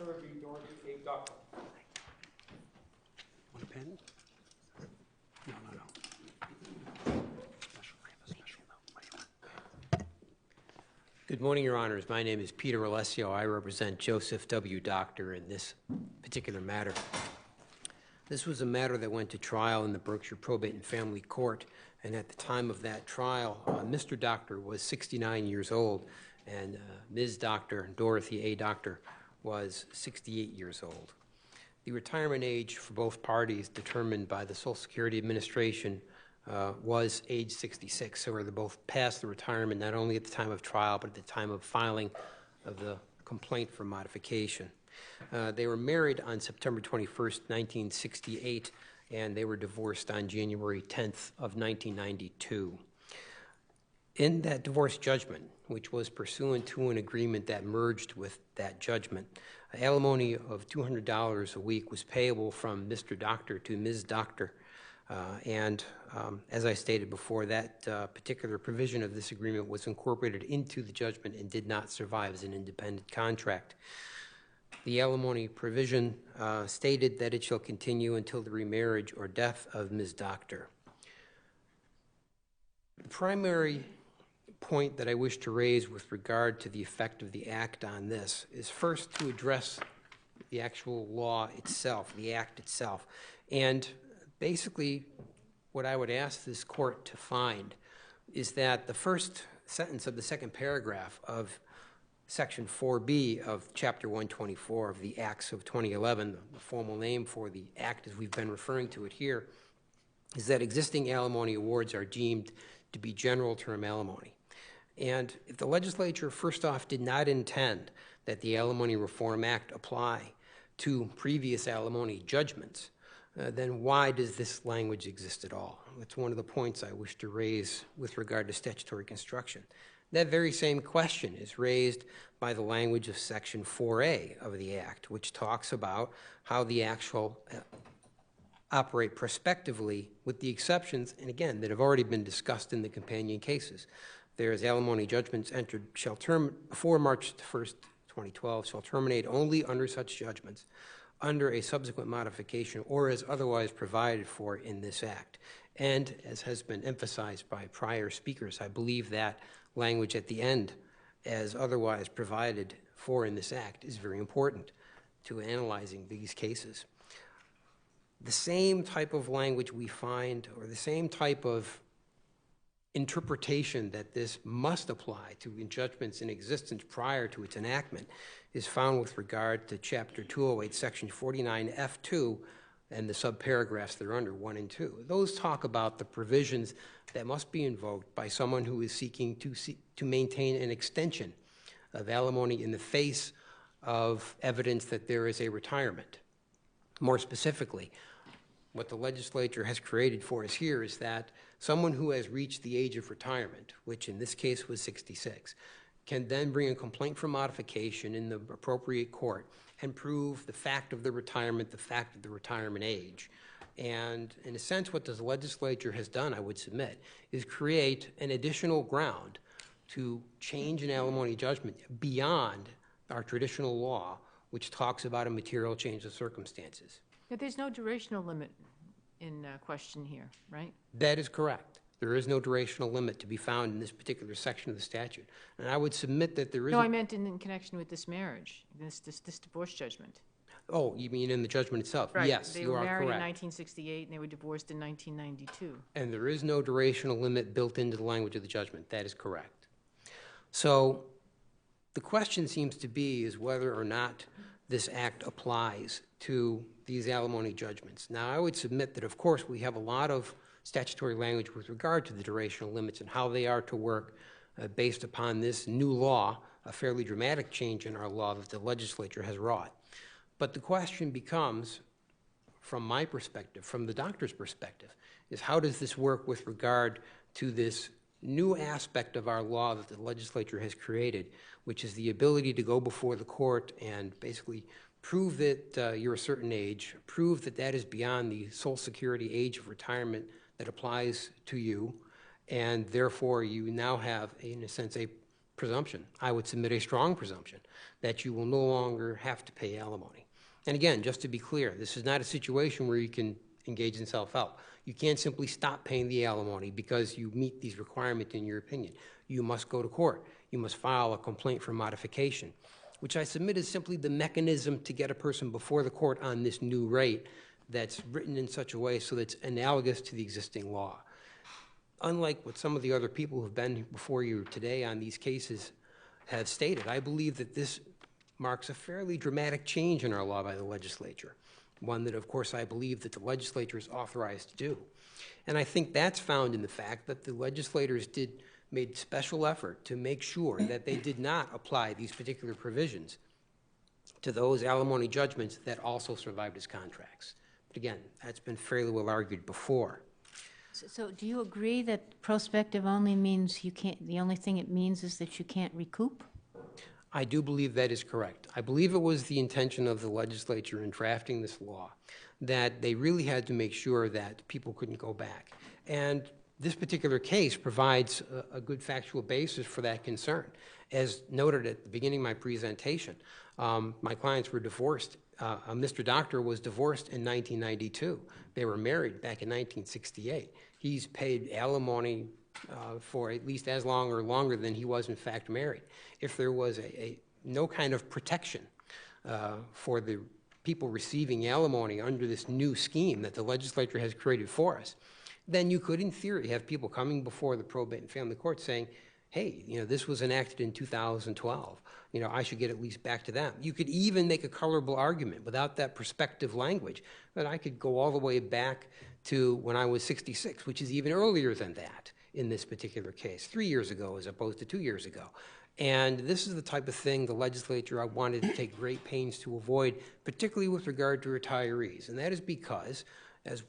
Statutory v. Dorothy A. Doktor. Want a pen? No. Special note. What do you want? Good morning, Your Honors. My name is Peter Alessio. I represent Joseph W. Doktor in this particular matter. This was a matter that went to trial in the Berkshire Probate and Family Court, and at the time of that trial, Mr. Doktor was 69 years old, and Ms. Doktor, Dorothy A. Doktor, was 68 years old. The retirement age for both parties determined by the Social Security Administration was age 66, so they're both past the retirement not only at the time of trial but at the time of filing of the complaint for modification. They were married on September 21st, 1968, and they were divorced on January 10th of 1992. In that divorce judgment, which was pursuant to an agreement that merged with that judgment, alimony of $200 a week was payable from Mr. Doktor to Ms. Doktor. As I stated before, that particular provision of this agreement was incorporated into the judgment and did not survive as an independent contract. The alimony provision stated that it shall continue until the remarriage or death of Ms. Doktor. The primary point that I wish to raise with regard to the effect of the Act on this is first to address the actual law itself, the Act itself. And basically, what I would ask this Court to find is that the first sentence of the second paragraph of Section 4B of Chapter 124 of the Acts of 2011, the formal name for the Act as we've been referring to it here, is that existing alimony awards are deemed to be general term alimony. And if the legislature, first off, did not intend that the Alimony Reform Act apply to previous alimony judgments, then why does this language exist at all? That's one of the points I wish to raise with regard to statutory construction. That very same question is raised by the language of Section 4A of the Act, which talks about how the Act shall operate prospectively with the exceptions, and again, that have already been discussed in the companion cases. There's alimony judgments entered shall term before March 1st, 2012, shall terminate only under such judgments under a subsequent modification or as otherwise provided for in this Act. And as has been emphasized by prior speakers, I believe that language at the end, as otherwise provided for in this Act, is very important to analyzing these cases. The same type of language we find, or the same type of interpretation that this must apply to judgments in existence prior to its enactment, is found with regard to Chapter 208, Section 49F2, and the subparagraphs that are under 1 and 2. Those talk about the provisions that must be invoked by someone who is seeking to maintain an extension of alimony in the face of evidence that there is a retirement. More specifically, what the legislature has created for us here is that someone who has reached the age of retirement, which in this case was 66, can then bring a complaint for modification in the appropriate court and prove the fact of the retirement, the fact of the retirement age. And in a sense, what the legislature has done, I would submit, is create an additional ground to change an alimony judgment beyond our traditional law, which talks about a material change of circumstances. But there's no durational limit in question here, right? That is correct. There is no durational limit to be found in this particular section of the statute. And I would submit that there is... No, I meant in connection with this marriage, this divorce judgment. Oh, you mean in the judgment itself? Right. Yes, you are correct. They were married in 1968 and they were divorced in 1992. And there is no durational limit built into the language of the judgment. That is correct. So the question seems to be is whether or not this Act applies to these alimony judgments. Now, I would submit that, of course, we have a lot of statutory language with regard to the durational limits and how they are to work based upon this new law, a fairly dramatic change in our law that the legislature has wrought. But the question becomes, from my perspective, from the doctor's perspective, is how does this work with regard to this new aspect of our law that the legislature has created, which is the ability to go before the court and basically prove that you're a certain age, prove that that is beyond the Social Security age of retirement that applies to you, and therefore you now have, in a sense, a presumption. I would submit a strong presumption that you will no longer have to pay alimony. And again, just to be clear, this is not a situation where you can engage in self-help. You can't simply stop paying the alimony because you meet these requirements in your opinion. You must go to court. You must file a complaint for modification, which I submit is simply the mechanism to get a person before the court on this new rate that's written in such a way so that it's analogous to the existing law. Unlike what some of the other people who have been before you today on these cases have stated, I believe that this marks a fairly dramatic change in our law by the legislature, one that, of course, I believe that the legislature is authorized to do. And I think that's found in the fact that the legislators made special effort to make sure that they did not apply these particular provisions to those alimony judgments that also survived as contracts. But again, that's been fairly well argued before. So do you agree that prospective only means you can't, the only thing it means is that you can't recoup? I do believe that is correct. I believe it was the intention of the legislature in drafting this law that they really had to make sure that people couldn't go back. And this particular case provides a good factual basis for that concern. As noted at the beginning of my presentation, my clients were divorced. Mr. Doktor was divorced in 1992. They were married back in 1968. He's paid alimony for at least as long or longer than he was in fact married. If there was no kind of protection for the people receiving alimony under this new scheme that the legislature has created for us, then you could, in theory, have people coming before the probate and family court saying, hey, this was enacted in 2012. I should get at least back to them. You could even make a colorable argument without that prospective language that I could go all the way back to when I was 66, which is even earlier than that in this particular case, 3 years ago as opposed to 2 years ago. And this is the type of thing the legislature wanted to take great pains to avoid, particularly with regard to retirees. And that is because, as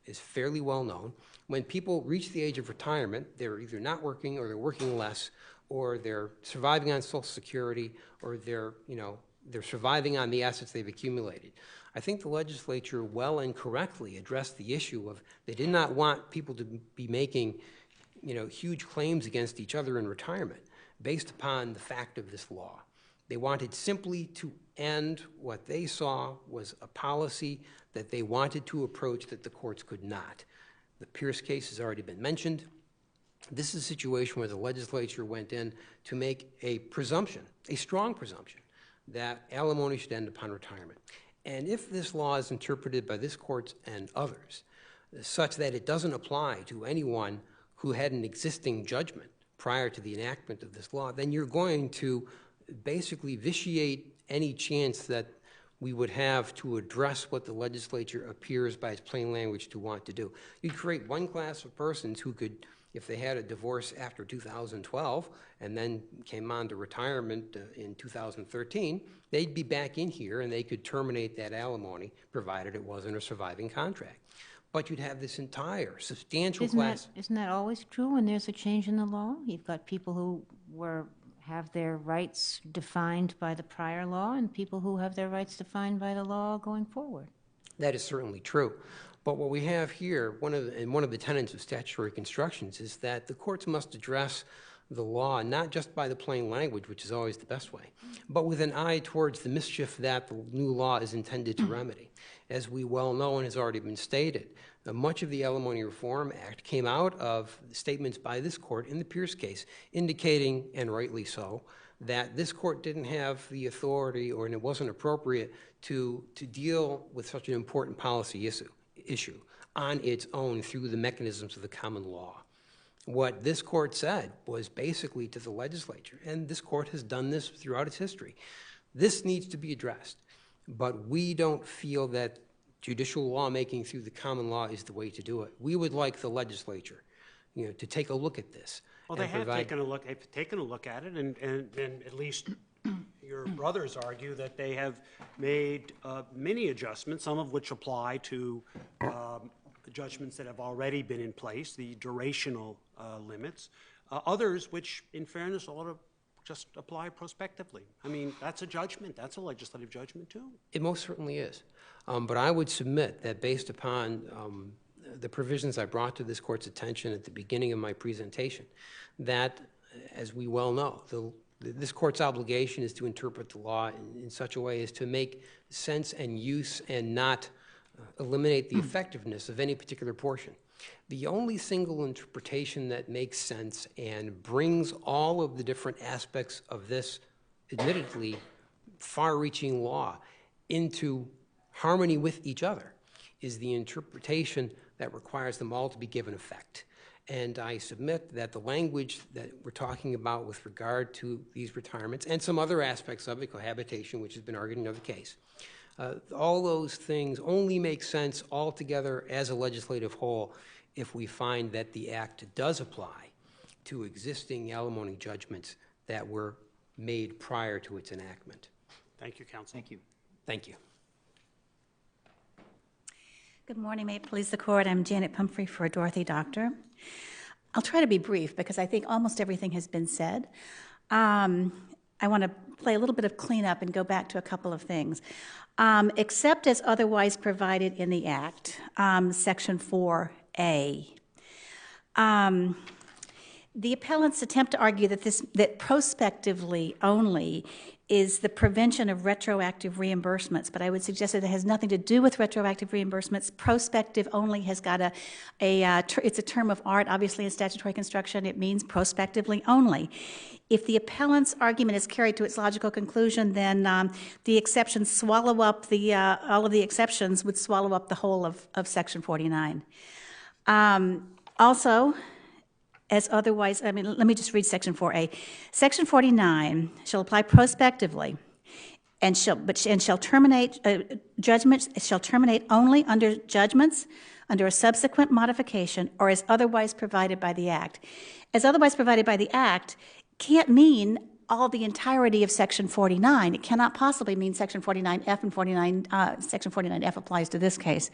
is fairly well known, when people reach the age of retirement, they're either not working or they're working less, or they're surviving on Social Security, or they're surviving on the assets they've accumulated. I think the legislature well and correctly addressed the issue of they did not want people to be making huge claims against each other in retirement based upon the fact of this law. They wanted simply to end what they saw was a policy that they wanted to approach that the courts could not. The Pierce case has already been mentioned. This is a situation where the legislature went in to make a presumption, a strong presumption, that alimony should end upon retirement. And if this law is interpreted by this court and others such that it doesn't apply to anyone who had an existing judgment prior to the enactment of this law, then you're going to basically vitiate any chance that we would have to address what the legislature appears by its plain language to want to do. You'd create one class of persons who could, if they had a divorce after 2012 and then came on to retirement in 2013, they'd be back in here and they could terminate that alimony provided it wasn't a surviving contract. But you'd have this entire substantial class. Isn't that always true when there's a change in the law? You've got people who have their rights defined by the prior law and people who have their rights defined by the law going forward. That is certainly true. But what we have here, one of the tenets of statutory constructions is that the courts must address the law not just by the plain language, which is always the best way, but with an eye towards the mischief that the new law is intended to remedy. As we well know and has already been stated, much of the Alimony Reform Act came out of statements by this court in the Pierce case indicating, and rightly so, that this court didn't have the authority or and it wasn't appropriate to deal with such an important policy issue on its own through the mechanisms of the common law. What this court said was basically to the legislature, and this court has done this throughout its history, this needs to be addressed, but we don't feel that judicial lawmaking through the common law is the way to do it. We would like the legislature, to take a look at this. Well, they have taken a look. They've taken a look at it, and at least your brothers argue that they have made many adjustments, some of which apply to judgments that have already been in place, the durational limits. Others, which, in fairness, ought to just apply prospectively. I mean, that's a judgment. That's a legislative judgment, too. It most certainly is. But I would submit that based upon the provisions I brought to this court's attention at the beginning of my presentation, that as we well know. This court's obligation is to interpret the law in such a way as to make sense and use and not eliminate the effectiveness of any particular portion. The only single interpretation that makes sense and brings all of the different aspects of this admittedly far-reaching law into harmony with each other is the interpretation that requires them all to be given effect. And I submit that the language that we're talking about with regard to these retirements and some other aspects of it, cohabitation, which has been argued in another case, all those things only make sense altogether as a legislative whole if we find that the Act does apply to existing alimony judgments that were made prior to its enactment. Thank you, counsel. Thank you. Thank you. Good morning, may it please the court. I'm Janet Pumphrey for Dorothy Doktor. I'll try to be brief because I think almost everything has been said. I want to play a little bit of cleanup and go back to a couple of things. Except as otherwise provided in the Act, Section 4A. The appellants attempt to argue that prospectively only is the prevention of retroactive reimbursements, but I would suggest that it has nothing to do with retroactive reimbursements. Prospective only has got it's a term of art, obviously in statutory construction. It means prospectively only. If the appellant's argument is carried to its logical conclusion, then the exceptions swallow up all of the exceptions would swallow up the whole of Section 49. Also, as otherwise, let me just read Section 4A. Section 49 shall apply prospectively and shall terminate judgments, shall terminate only under judgments, under a subsequent modification, or as otherwise provided by the Act. As otherwise provided by the Act can't mean all the entirety of Section 49. It cannot possibly mean Section 49F and Section 49F applies to this case.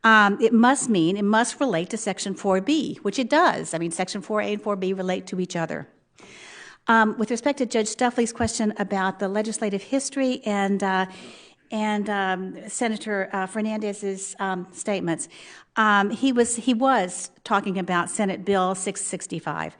It must relate to Section 4B, which it does. Section 4A and 4B relate to each other. With respect to Judge Stuffley's question about the legislative history and Senator Fernandez's statements, he was talking about Senate Bill 665.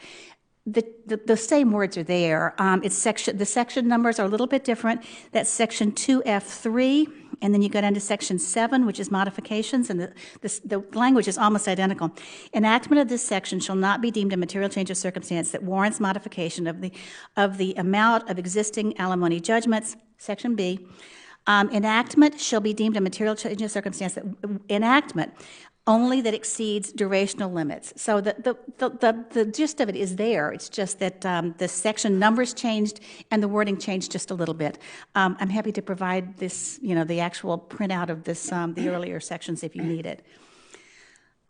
The same words are there. The section numbers are a little bit different. That's Section 2F3, and then you go down to Section 7, which is modifications, and the language is almost identical. Enactment of this section shall not be deemed a material change of circumstance that warrants modification of the amount of existing alimony judgments. Section B. Enactment shall be deemed a material change of circumstance enactment only that exceeds durational limits. So the gist of it is there. It's just that the section numbers changed and the wording changed just a little bit. I'm happy to provide this, the actual printout of this, the earlier sections if you need it.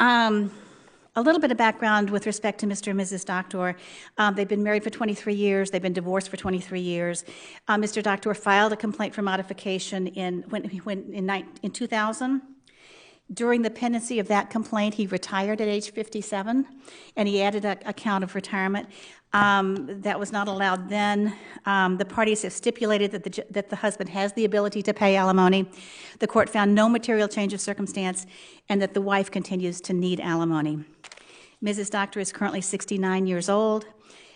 A little bit of background with respect to Mr. and Mrs. Doktor. They've been married for 23 years. They've been divorced for 23 years. Mr. Doktor filed a complaint for modification in 2000. During the pendency of that complaint, he retired at age 57, and he added a count of retirement. That was not allowed then. The parties have stipulated that the husband has the ability to pay alimony. The court found no material change of circumstance, and that the wife continues to need alimony. Mrs. Doktor is currently 69 years old.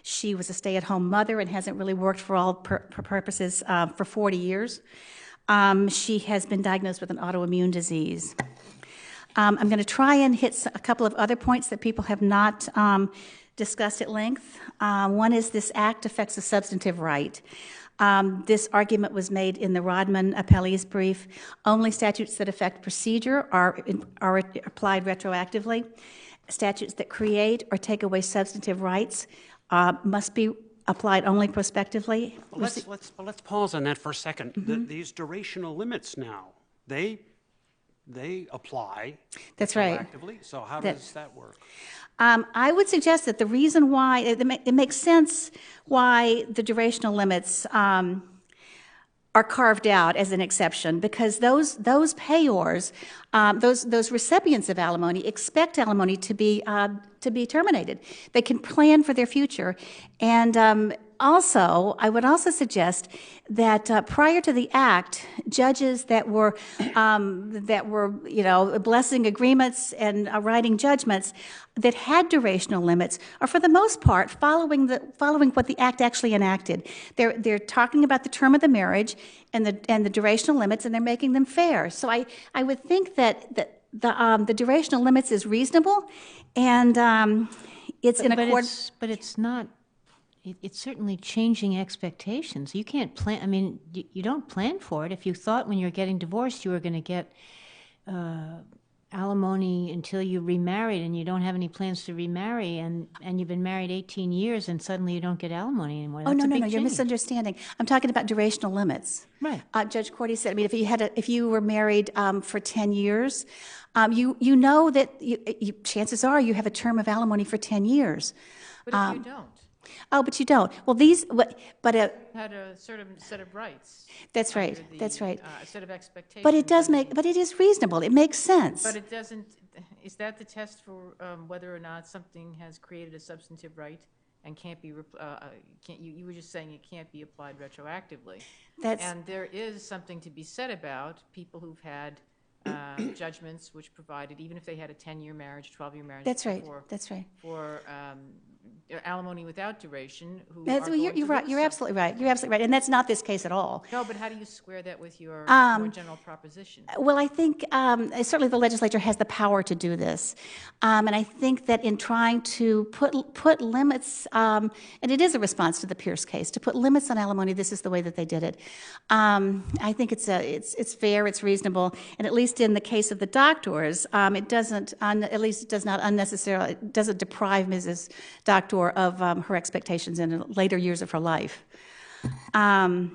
She was a stay-at-home mother and hasn't really worked for all purposes for 40 years. She has been diagnosed with an autoimmune disease. I'm going to try and hit a couple of other points that people have not discussed at length. One is this Act affects a substantive right. This argument was made in the Rodman appellee's brief. Only statutes that affect procedure are applied retroactively. Statutes that create or take away substantive rights must be applied only prospectively. Well, let's pause on that for a second. Mm-hmm. These durational limits now, they apply. That's right. Actively. So how does that work? I would suggest that the reason why it makes sense why the durational limits are carved out as an exception, because those payors, those recipients of alimony expect alimony to be terminated. They can plan for their future, and would also suggest that prior to the act, judges that were blessing agreements and writing judgments that had durational limits are, for the most part, following what the act actually enacted. They're talking about the term of the marriage and the durational limits, and they're making them fair. So I would think that the durational limits is reasonable, and it's in accordance. But it's not. It's certainly changing expectations. You can't plan. I mean, you don't plan for it. If you thought when you're getting divorced you were going to get alimony until you remarried, and you don't have any plans to remarry, and you've been married 18 years, and suddenly you don't get alimony anymore. That's a big You're change. misunderstanding. I'm talking about durational limits. Right. Judge Cordy said, I mean, if you were married for 10 years, you know that chances are you have a term of alimony for 10 years. But if you don't, Oh, but you don't. Well, had a certain set of rights. That's right. under the, That's right. A set of expectations. But it is reasonable. It makes sense. But it doesn't. Is that the test for whether or not something has created a substantive right and can't be? You were just saying it can't be applied retroactively. And there is something to be said about people who've had judgments which provided, even if they had a 10-year marriage, 12-year marriage. That's right. That's right. For alimony without duration. You're right. You're absolutely right. You're absolutely right. And that's not this case at all. No, but how do you square that with your more general proposition? Well, I think certainly the legislature has the power to do this, and I think that in trying to put limits, and it is a response to the Pierce case, to put limits on alimony, this is the way that they did it. I think it's fair, it's reasonable, and at least in the case of the Doctors, it doesn't deprive Mrs. Doctor of her expectations in later years of her life. The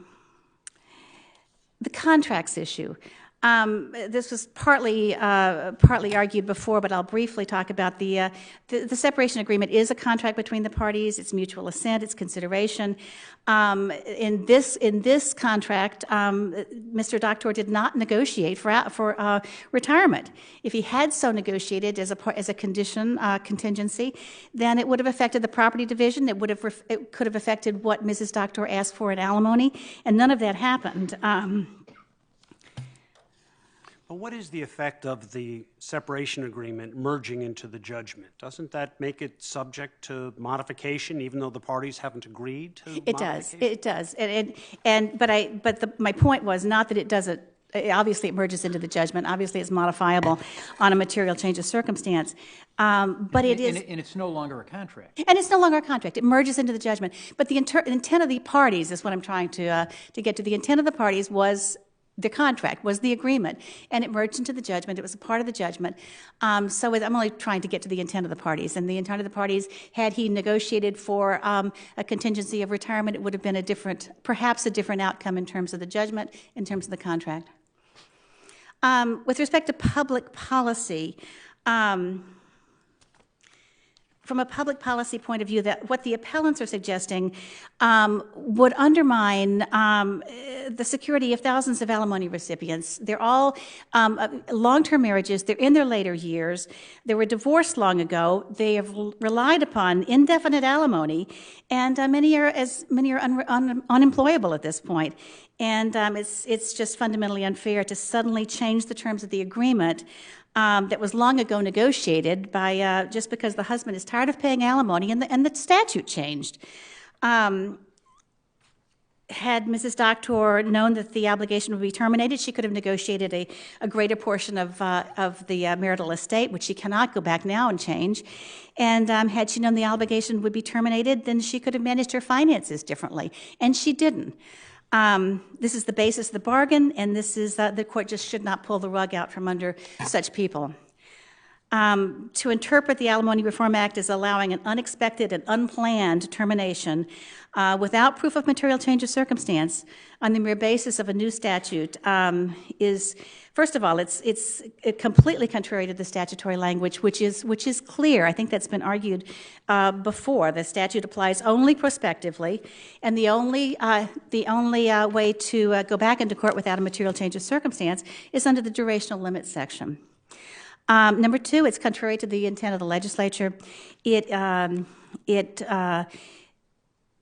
contracts issue. This was partly argued before, but I'll briefly talk about the separation agreement is a contract between the parties. It's mutual assent. It's consideration. In this contract, Mr. Doctor did not negotiate for retirement. If he had so negotiated as a condition contingency, then it would have affected the property division. It could have affected what Mrs. Doctor asked for in alimony, and none of that happened. But what is the effect of the separation agreement merging into the judgment? Doesn't that make it subject to modification, even though the parties haven't agreed to modification? It does. My point was not that it doesn't. Obviously, it merges into the judgment. Obviously, it's modifiable on a material change of circumstance. But it is, and it's no longer a contract. And it's no longer a contract. It merges into the judgment. But the intent of the parties is what I'm trying to get to. The intent of the parties was. The contract was the agreement, and it merged into the judgment. It was a part of the judgment. I'm only trying to get to the intent of the parties. And the intent of the parties, had he negotiated for a contingency of retirement, it would have been perhaps a different outcome in terms of the judgment, in terms of the contract. With respect to public policy, from a public policy point of view, that what the appellants are suggesting would undermine the security of thousands of alimony recipients. They're all long-term marriages. They're in their later years. They were divorced long ago. They have relied upon indefinite alimony, and many are unemployable at this point. And it's just fundamentally unfair to suddenly change the terms of the agreement that was long ago negotiated by just because the husband is tired of paying alimony, and the statute changed. Had Mrs. Doctor known that the obligation would be terminated, she could have negotiated a greater portion of the marital estate, which she cannot go back now and change. And had she known the obligation would be terminated, then she could have managed her finances differently, and she didn't. This is the basis of the bargain, and this is the court just should not pull the rug out from under such people. To interpret the Alimony Reform Act as allowing an unexpected and unplanned termination without proof of material change of circumstance on the mere basis of a new statute is, first of all, it's completely contrary to the statutory language, which is clear. I think that's been argued before. The statute applies only prospectively, and the only way to go back into court without a material change of circumstance is under the durational limit section. Number two, it's contrary to the intent of the legislature.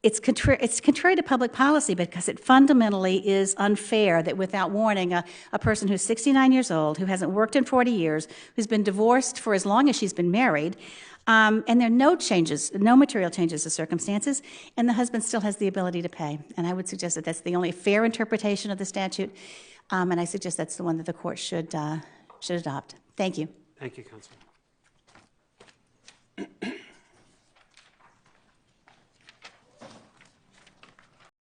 it's contrary to public policy because it fundamentally is unfair that without warning, a person who's 69 years old, who hasn't worked in 40 years, who's been divorced for as long as she's been married, and there are no changes, no material changes to circumstances, and the husband still has the ability to pay. And I would suggest that that's the only fair interpretation of the statute, and I suggest that's the one that the court should adopt. Thank you. Thank you, Counsel.